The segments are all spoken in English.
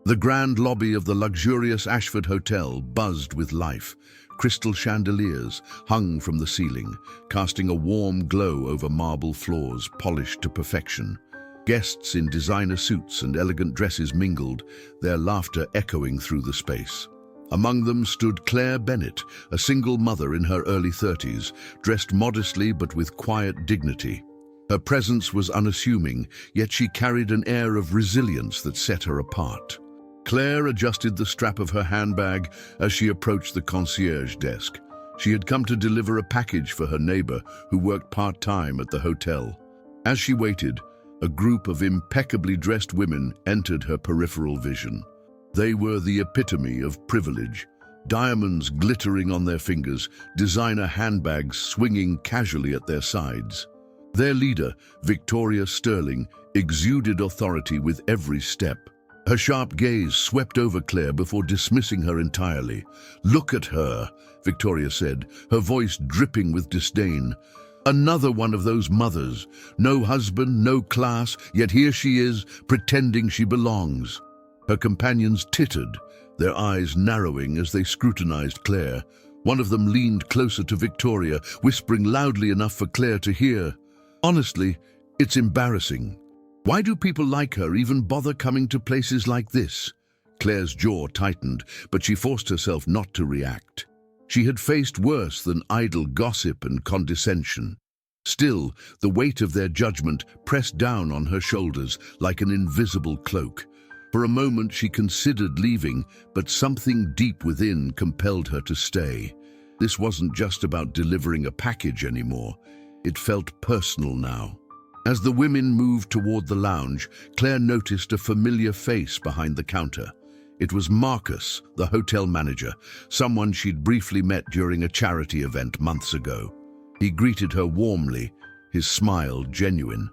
The grand lobby of the luxurious Ashford Hotel buzzed with life. Crystal chandeliers hung from the ceiling, casting a warm glow over marble floors polished to perfection. Guests in designer suits and elegant dresses mingled, their laughter echoing through the space. Among them stood Claire Bennett, a single mother in her early 30s, dressed modestly but with quiet dignity. Her presence was unassuming, yet she carried an air of resilience that set her apart. Claire adjusted the strap of her handbag as she approached the concierge desk. She had come to deliver a package for her neighbor who worked part-time at the hotel. As she waited, a group of impeccably dressed women entered her peripheral vision. They were the epitome of privilege, diamonds glittering on their fingers, designer handbags swinging casually at their sides. Their leader, Victoria Sterling, exuded authority with every step. Her sharp gaze swept over Claire before dismissing her entirely. "Look at her," Victoria said, her voice dripping with disdain. "Another one of those mothers. No husband, no class, yet here she is, pretending she belongs." Her companions tittered, their eyes narrowing as they scrutinized Claire. One of them leaned closer to Victoria, whispering loudly enough for Claire to hear. "Honestly, it's embarrassing. Why do people like her even bother coming to places like this?" Claire's jaw tightened, but she forced herself not to react. She had faced worse than idle gossip and condescension. Still, the weight of their judgment pressed down on her shoulders like an invisible cloak. For a moment she considered leaving, but something deep within compelled her to stay. This wasn't just about delivering a package anymore. It felt personal now. As the women moved toward the lounge, Claire noticed a familiar face behind the counter. It was Marcus, the hotel manager, someone she'd briefly met during a charity event months ago. He greeted her warmly, his smile genuine.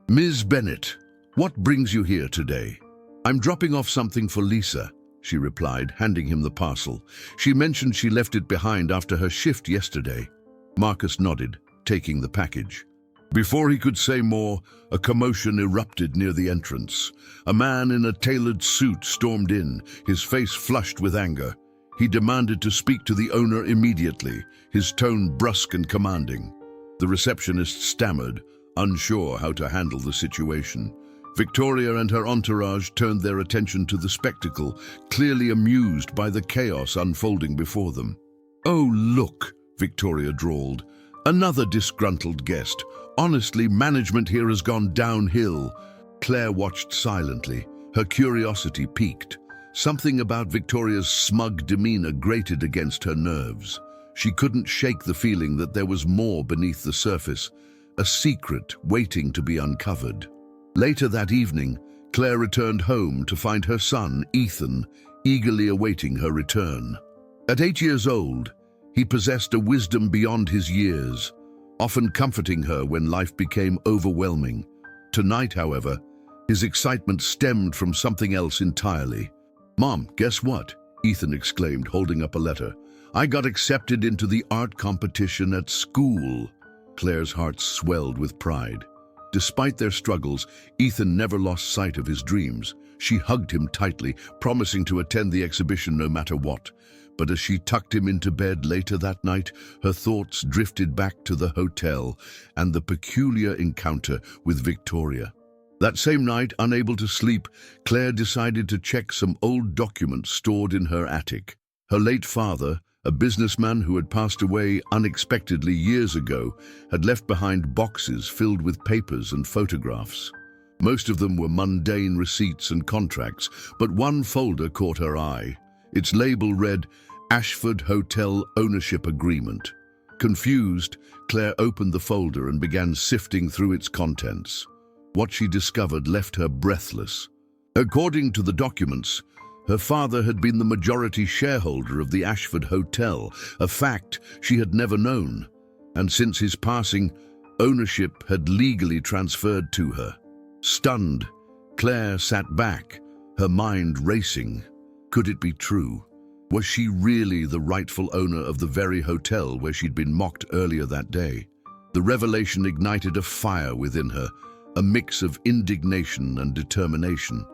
"Ms. Bennett, what brings you here today?" "I'm dropping off something for Lisa," she replied, handing him the parcel. "She mentioned she left it behind after her shift yesterday." Marcus nodded, taking the package. Before he could say more, a commotion erupted near the entrance. A man in a tailored suit stormed in, his face flushed with anger. He demanded to speak to the owner immediately, his tone brusque and commanding. The receptionist stammered, unsure how to handle the situation. Victoria and her entourage turned their attention to the spectacle, clearly amused by the chaos unfolding before them. "Oh, look," Victoria drawled. "Another disgruntled guest. Honestly, management here has gone downhill." Claire watched silently, her curiosity piqued. Something about Victoria's smug demeanor grated against her nerves. She couldn't shake the feeling that there was more beneath the surface, a secret waiting to be uncovered. Later that evening, Claire returned home to find her son, Ethan, eagerly awaiting her return. At 8 years old, he possessed a wisdom beyond his years, often comforting her when life became overwhelming. Tonight, however, his excitement stemmed from something else entirely. "Mom, guess what?" Ethan exclaimed, holding up a letter. "I got accepted into the art competition at school." Claire's heart swelled with pride. Despite their struggles, Ethan never lost sight of his dreams. She hugged him tightly, promising to attend the exhibition no matter what. But as she tucked him into bed later that night, her thoughts drifted back to the hotel and the peculiar encounter with Victoria. That same night, unable to sleep, Claire decided to check some old documents stored in her attic. Her late father, a businessman who had passed away unexpectedly years ago, had left behind boxes filled with papers and photographs. Most of them were mundane receipts and contracts, but one folder caught her eye. Its label read, "Ashford Hotel Ownership Agreement." Confused, Claire opened the folder and began sifting through its contents. What she discovered left her breathless. According to the documents, her father had been the majority shareholder of the Ashford Hotel, a fact she had never known, and since his passing, ownership had legally transferred to her. Stunned, Claire sat back, her mind racing. Could it be true? Was she really the rightful owner of the very hotel where she'd been mocked earlier that day? The revelation ignited a fire within her, a mix of indignation and determination.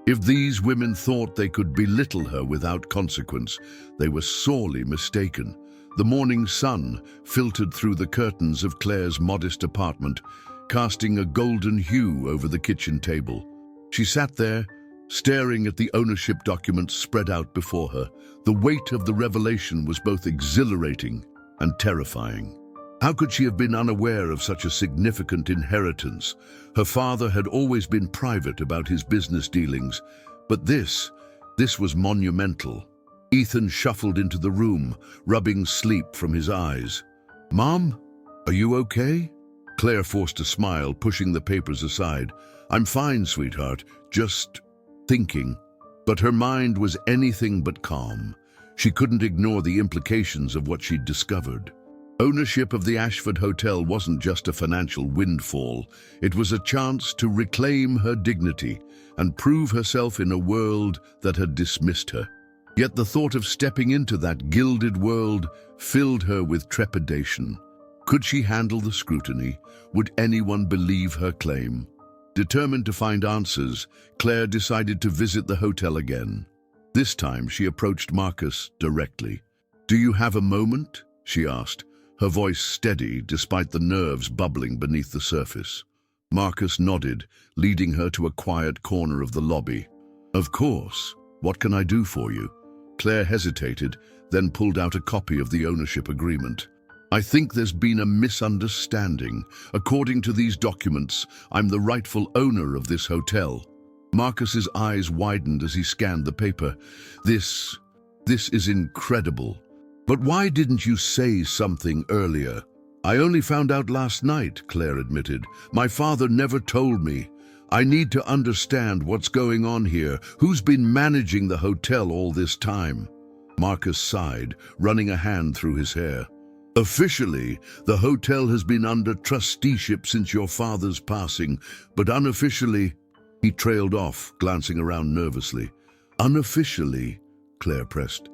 If these women thought they could belittle her without consequence, they were sorely mistaken. The morning sun filtered through the curtains of Claire's modest apartment, casting a golden hue over the kitchen table. She sat there, staring at the ownership documents spread out before her. The weight of the revelation was both exhilarating and terrifying. How could she have been unaware of such a significant inheritance? Her father had always been private about his business dealings, but this was monumental. Ethan shuffled into the room, rubbing sleep from his eyes. "Mom, are you okay?" Claire forced a smile, pushing the papers aside. "I'm fine, sweetheart, just thinking." But her mind was anything but calm. She couldn't ignore the implications of what she'd discovered. Ownership of the Ashford Hotel wasn't just a financial windfall. It was a chance to reclaim her dignity and prove herself in a world that had dismissed her. Yet the thought of stepping into that gilded world filled her with trepidation. Could she handle the scrutiny? Would anyone believe her claim? Determined to find answers, Claire decided to visit the hotel again. This time she approached Marcus directly. "Do you have a moment?" she asked, her voice steady despite the nerves bubbling beneath the surface. Marcus nodded, leading her to a quiet corner of the lobby. "Of course. What can I do for you?" Claire hesitated, then pulled out a copy of the ownership agreement. "I think there's been a misunderstanding. According to these documents, I'm the rightful owner of this hotel." Marcus's eyes widened as he scanned the paper. This is incredible. "But why didn't you say something earlier?" "I only found out last night," Claire admitted. "My father never told me. I need to understand what's going on here. Who's been managing the hotel all this time?" Marcus sighed, running a hand through his hair. "Officially, the hotel has been under trusteeship since your father's passing, but unofficially—" He trailed off, glancing around nervously. "Unofficially," Claire pressed.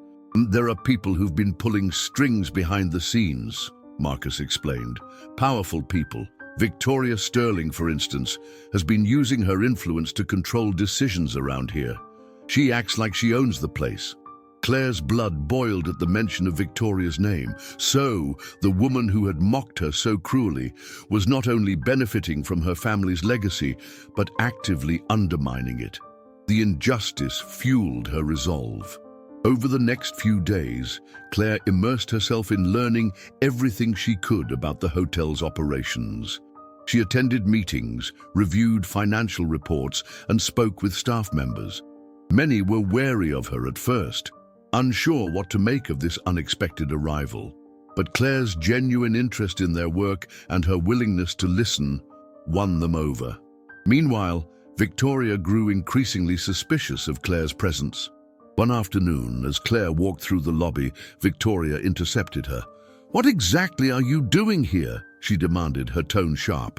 "There are people who've been pulling strings behind the scenes," Marcus explained. "Powerful people. Victoria Sterling, for instance, has been using her influence to control decisions around here. She acts like she owns the place." Claire's blood boiled at the mention of Victoria's name. So, the woman who had mocked her so cruelly was not only benefiting from her family's legacy, but actively undermining it. The injustice fueled her resolve. Over the next few days, Claire immersed herself in learning everything she could about the hotel's operations. She attended meetings, reviewed financial reports, and spoke with staff members. Many were wary of her at first, unsure what to make of this unexpected arrival. But Claire's genuine interest in their work and her willingness to listen won them over. Meanwhile, Victoria grew increasingly suspicious of Claire's presence. One afternoon, as Claire walked through the lobby, Victoria intercepted her. "What exactly are you doing here?" she demanded, her tone sharp.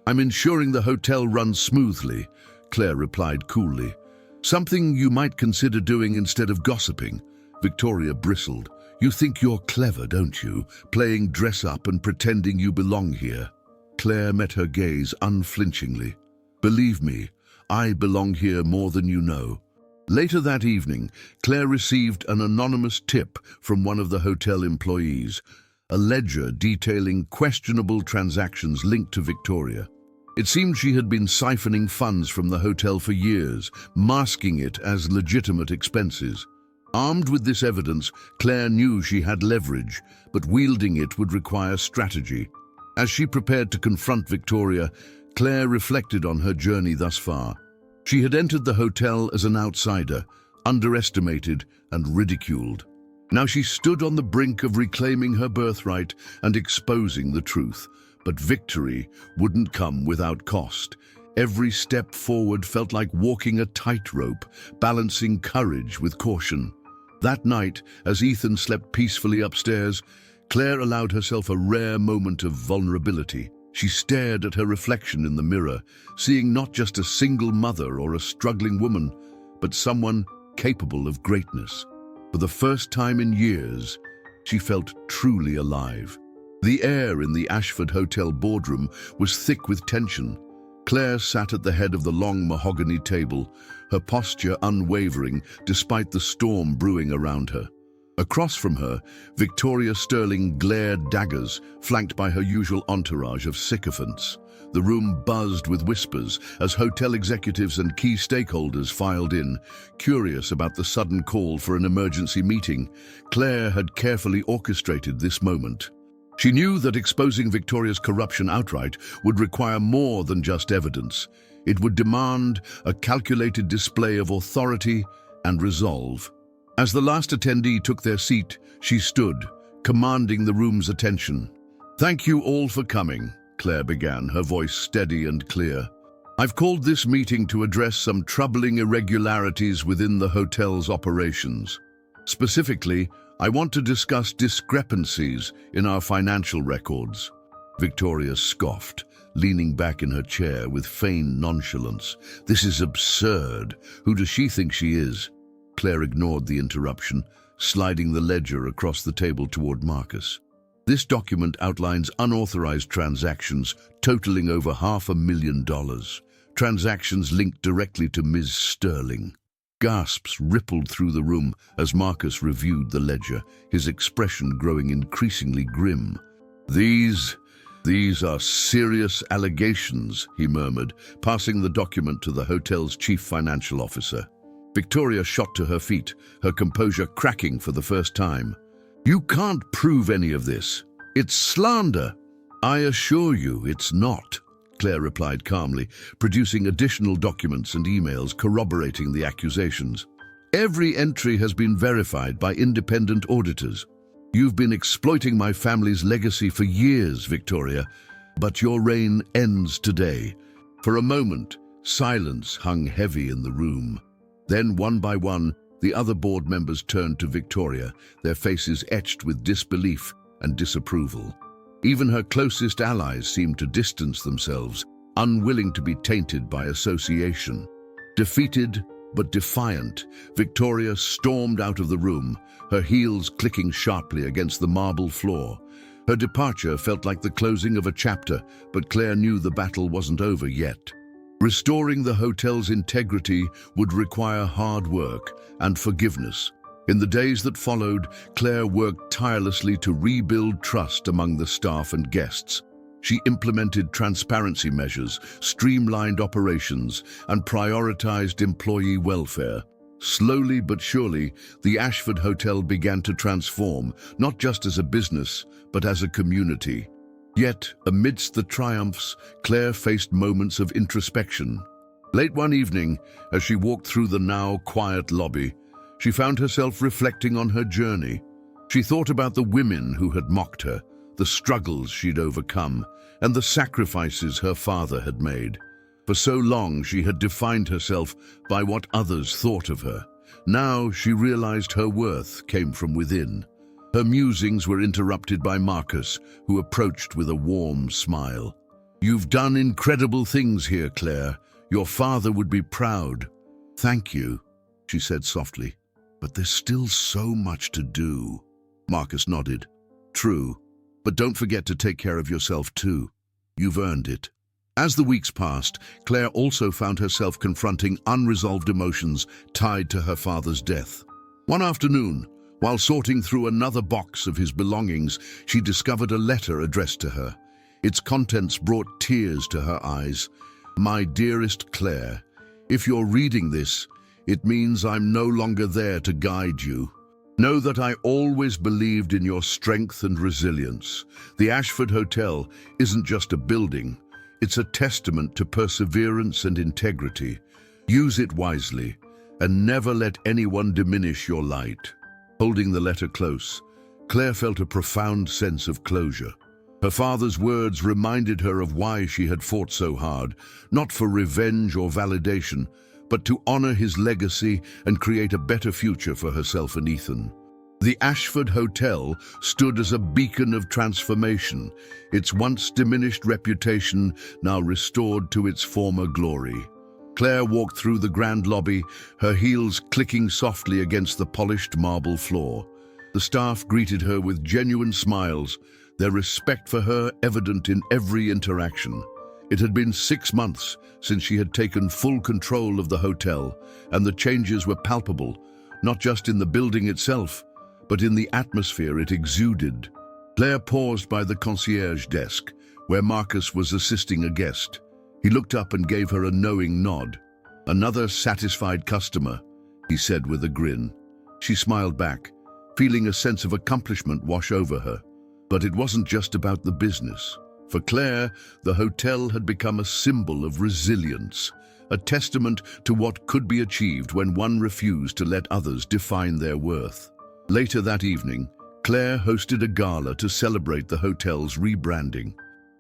"I'm ensuring the hotel runs smoothly," Claire replied coolly. "Something you might consider doing instead of gossiping." Victoria bristled. "You think you're clever, don't you? Playing dress-up and pretending you belong here." Claire met her gaze unflinchingly. "Believe me, I belong here more than you know." Later that evening, Claire received an anonymous tip from one of the hotel employees, a ledger detailing questionable transactions linked to Victoria. It seemed she had been siphoning funds from the hotel for years, masking it as legitimate expenses. Armed with this evidence, Claire knew she had leverage, but wielding it would require strategy. As she prepared to confront Victoria, Claire reflected on her journey thus far. She had entered the hotel as an outsider, underestimated and ridiculed. Now she stood on the brink of reclaiming her birthright and exposing the truth. But victory wouldn't come without cost. Every step forward felt like walking a tightrope, balancing courage with caution. That night, as Ethan slept peacefully upstairs, Claire allowed herself a rare moment of vulnerability. She stared at her reflection in the mirror, seeing not just a single mother or a struggling woman, but someone capable of greatness. For the first time in years, she felt truly alive. The air in the Ashford Hotel boardroom was thick with tension. Claire sat at the head of the long mahogany table, her posture unwavering despite the storm brewing around her. Across from her, Victoria Sterling glared daggers, flanked by her usual entourage of sycophants. The room buzzed with whispers as hotel executives and key stakeholders filed in, curious about the sudden call for an emergency meeting. Claire had carefully orchestrated this moment. She knew that exposing Victoria's corruption outright would require more than just evidence. It would demand a calculated display of authority and resolve. As the last attendee took their seat, she stood, commanding the room's attention. "Thank you all for coming," Claire began, her voice steady and clear. "I've called this meeting to address some troubling irregularities within the hotel's operations. Specifically, I want to discuss discrepancies in our financial records." Victoria scoffed, leaning back in her chair with feigned nonchalance. "This is absurd. Who does she think she is?" Claire ignored the interruption, sliding the ledger across the table toward Marcus. "This document outlines unauthorized transactions totaling over $500,000. Transactions linked directly to Ms. Sterling." Gasps rippled through the room as Marcus reviewed the ledger, his expression growing increasingly grim. These are serious allegations," he murmured, passing the document to the hotel's chief financial officer. Victoria shot to her feet, her composure cracking for the first time. "You can't prove any of this. It's slander." "I assure you it's not," Claire replied calmly, producing additional documents and emails corroborating the accusations. "Every entry has been verified by independent auditors. You've been exploiting my family's legacy for years, Victoria, but your reign ends today." For a moment, silence hung heavy in the room. Then, one by one, the other board members turned to Victoria, their faces etched with disbelief and disapproval. Even her closest allies seemed to distance themselves, unwilling to be tainted by association. Defeated but defiant, Victoria stormed out of the room, her heels clicking sharply against the marble floor. Her departure felt like the closing of a chapter, but Claire knew the battle wasn't over yet. Restoring the hotel's integrity would require hard work and forgiveness. In the days that followed, Claire worked tirelessly to rebuild trust among the staff and guests. She implemented transparency measures, streamlined operations, and prioritized employee welfare. Slowly but surely, the Ashford Hotel began to transform, not just as a business, but as a community. Yet, amidst the triumphs, Claire faced moments of introspection. Late one evening, as she walked through the now quiet lobby, she found herself reflecting on her journey. She thought about the women who had mocked her, the struggles she'd overcome, and the sacrifices her father had made. For so long, she had defined herself by what others thought of her. Now she realized her worth came from within. Her musings were interrupted by Marcus, who approached with a warm smile. "You've done incredible things here, Claire. Your father would be proud." "Thank you," she said softly. "But there's still so much to do." Marcus nodded. "True, but don't forget to take care of yourself too. You've earned it." As the weeks passed, Claire also found herself confronting unresolved emotions tied to her father's death. One afternoon, while sorting through another box of his belongings, she discovered a letter addressed to her. Its contents brought tears to her eyes. "My dearest Claire, if you're reading this, it means I'm no longer there to guide you. Know that I always believed in your strength and resilience. The Ashford Hotel isn't just a building. It's a testament to perseverance and integrity. Use it wisely, and never let anyone diminish your light." Holding the letter close, Claire felt a profound sense of closure. Her father's words reminded her of why she had fought so hard, not for revenge or validation, but to honor his legacy and create a better future for herself and Ethan. The Ashford Hotel stood as a beacon of transformation, its once diminished reputation now restored to its former glory. Claire walked through the grand lobby, her heels clicking softly against the polished marble floor. The staff greeted her with genuine smiles, their respect for her evident in every interaction. It had been 6 months since she had taken full control of the hotel, and the changes were palpable, not just in the building itself, but in the atmosphere it exuded. Claire paused by the concierge desk, where Marcus was assisting a guest. He looked up and gave her a knowing nod. "Another satisfied customer," he said with a grin. She smiled back, feeling a sense of accomplishment wash over her. But it wasn't just about the business. For Claire, the hotel had become a symbol of resilience, a testament to what could be achieved when one refused to let others define their worth. Later that evening, Claire hosted a gala to celebrate the hotel's rebranding.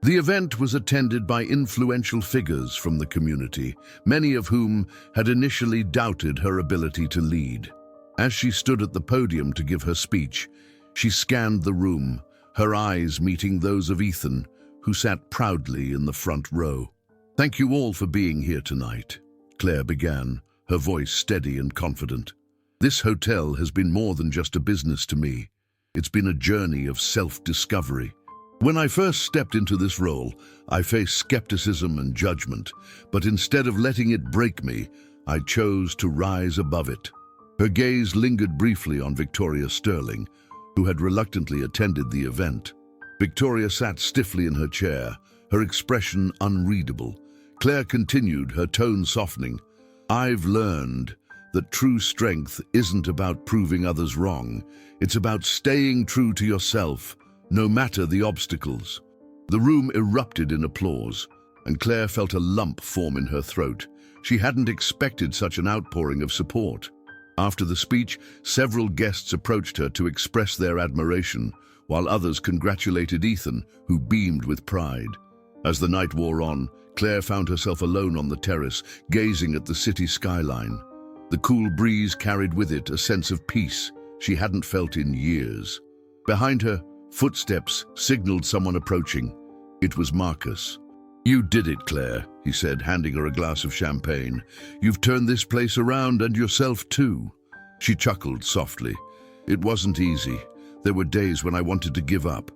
The event was attended by influential figures from the community, many of whom had initially doubted her ability to lead. As she stood at the podium to give her speech, she scanned the room, her eyes meeting those of Ethan, who sat proudly in the front row. "Thank you all for being here tonight," Claire began, her voice steady and confident. "This hotel has been more than just a business to me. It's been a journey of self-discovery. When I first stepped into this role, I faced skepticism and judgment, but instead of letting it break me, I chose to rise above it." Her gaze lingered briefly on Victoria Sterling, who had reluctantly attended the event. Victoria sat stiffly in her chair, her expression unreadable. Claire continued, her tone softening. "I've learned that true strength isn't about proving others wrong. It's about staying true to yourself, no matter the obstacles." The room erupted in applause, and Claire felt a lump form in her throat. She hadn't expected such an outpouring of support. After the speech, several guests approached her to express their admiration, while others congratulated Ethan, who beamed with pride. As the night wore on, Claire found herself alone on the terrace, gazing at the city skyline. The cool breeze carried with it a sense of peace she hadn't felt in years. Behind her, footsteps signaled someone approaching. It was Marcus. "You did it, Claire," he said, handing her a glass of champagne. "You've turned this place around, and yourself too." She chuckled softly. "It wasn't easy. There were days when I wanted to give up.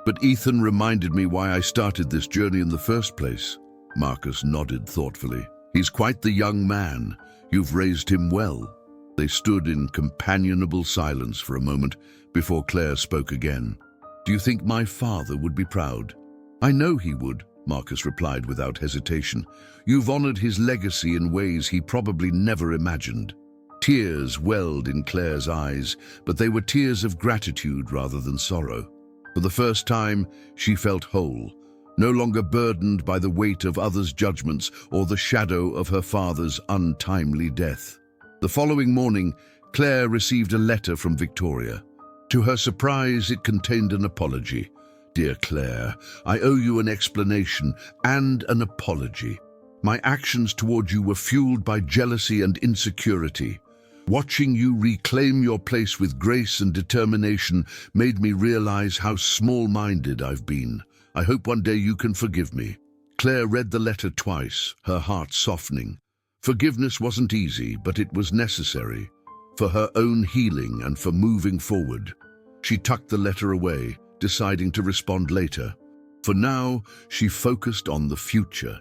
But Ethan reminded me why I started this journey in the first place." Marcus nodded thoughtfully. "He's quite the young man. You've raised him well." They stood in companionable silence for a moment before Claire spoke again. "Do you think my father would be proud?" "I know he would," Marcus replied without hesitation. "You've honored his legacy in ways he probably never imagined." Tears welled in Claire's eyes, but they were tears of gratitude rather than sorrow. For the first time, she felt whole, no longer burdened by the weight of others' judgments or the shadow of her father's untimely death. The following morning, Claire received a letter from Victoria. To her surprise, it contained an apology. "Dear Claire, I owe you an explanation and an apology. My actions toward you were fueled by jealousy and insecurity. Watching you reclaim your place with grace and determination made me realize how small-minded I've been. I hope one day you can forgive me." Claire read the letter twice, her heart softening. Forgiveness wasn't easy, but it was necessary, for her own healing and for moving forward. She tucked the letter away, deciding to respond later. For now, she focused on the future.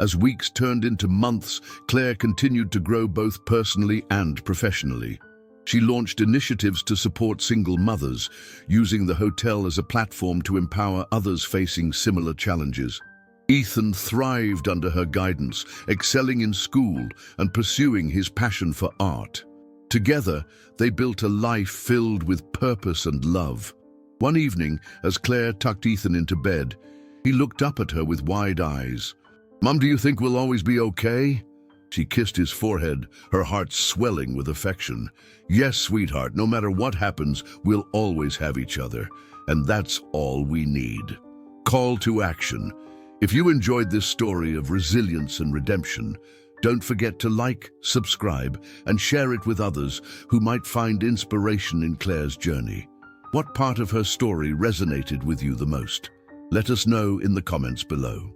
As weeks turned into months, Claire continued to grow both personally and professionally. She launched initiatives to support single mothers, using the hotel as a platform to empower others facing similar challenges. Ethan thrived under her guidance, excelling in school and pursuing his passion for art. Together, they built a life filled with purpose and love. One evening, as Claire tucked Ethan into bed, he looked up at her with wide eyes. "Mum, do you think we'll always be okay?" She kissed his forehead, her heart swelling with affection. "Yes, sweetheart, no matter what happens, we'll always have each other, and that's all we need." Call to action. If you enjoyed this story of resilience and redemption, don't forget to like, subscribe, and share it with others who might find inspiration in Claire's journey. What part of her story resonated with you the most? Let us know in the comments below.